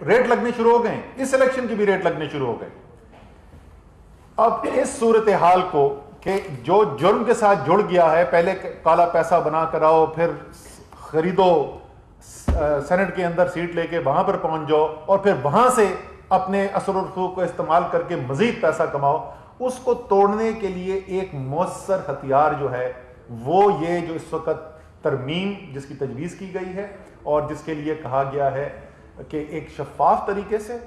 Rate लगने शुरू हो गए, इस इलेक्शन के भी रेट लगने शुरू हो गए। अब इस सूरत हाल को कि जो जुर्म के साथ जुड़ गया है, पहले काला पैसा बना कर आओ, फिर खरीदो, सेनेट के अंदर सीट लेके वहां पर पहुंच जाओ और फिर वहां से अपने असर और रसूख को इस्तेमाल करके मजीद पैसा कमाओ, उसको तोड़ने के लिए एक मौसर हथियार जो है वो ये जो इस वक्त तरमीम जिसकी तजवीज़ की गई है और जिसके लिए कहा गया है कि एक शफाफ तरीके से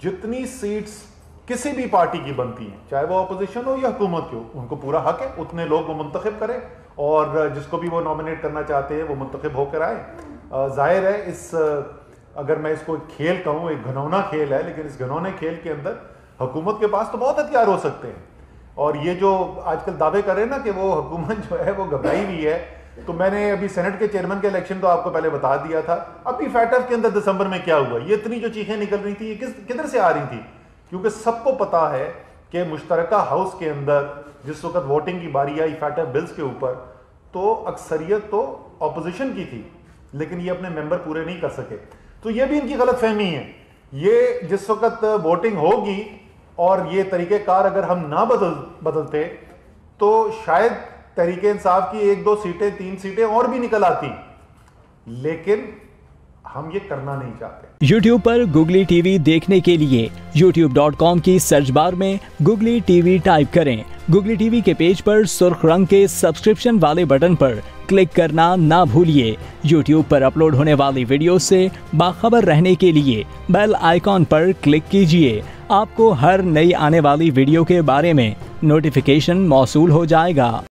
जितनी सीट्स किसी भी पार्टी की बनती हैं, चाहे वो अपोजिशन हो या हुकूमत की हो, उनको पूरा हक है, उतने लोग वो मुंतखब करें और जिसको भी वो नॉमिनेट करना चाहते हैं वो मुंतखब होकर आए। जाहिर है इस अगर मैं इसको खेल कहूँ, एक घनौना खेल है, लेकिन इस घनौने खेल के अंदर हुकूमत के पास तो बहुत हथियार हो सकते हैं। और ये जो आजकल दावे कर रहे हैं ना कि वो हुकूमत जो है वो घबराई हुई है, तो मैंने अभी सेनेट के चेयरमैन के इलेक्शन तो आपको पहले बता दिया था। अभी फैटफ के अंदर दिसंबर में क्या हुआ, ये इतनी जो चीखें निकल रही थी ये किधर से आ रही थी, क्योंकि सबको पता है कि मुश्तरका हाउस के अंदर जिस वक्त वोटिंग की बारी आई फैटफ बिल्स के ऊपर, तो अक्सरियत तो अपोजिशन की थी, लेकिन ये अपने मेंबर पूरे नहीं कर सके। तो ये भी इनकी गलत फहमी है। ये जिस वक्त वोटिंग होगी और ये तरीक़ेकार अगर हम ना बदलते तो शायद तहरीक इंसाफ की 1-2 सीटें 3 सीटें और भी निकल आती, लेकिन हम ये करना नहीं चाहते। YouTube पर गुगली टीवी देखने के लिए youtube.com की सर्च बार में गुगली टीवी टाइप करें। गुगली टीवी के पेज पर सुर्ख रंग के सब्सक्रिप्शन वाले बटन पर क्लिक करना ना भूलिए। YouTube पर अपलोड होने वाली वीडियो से बाखबर रहने के लिए बेल आइकॉन पर क्लिक कीजिए। आपको हर नई आने वाली वीडियो के बारे में नोटिफिकेशन मौसूल हो जाएगा।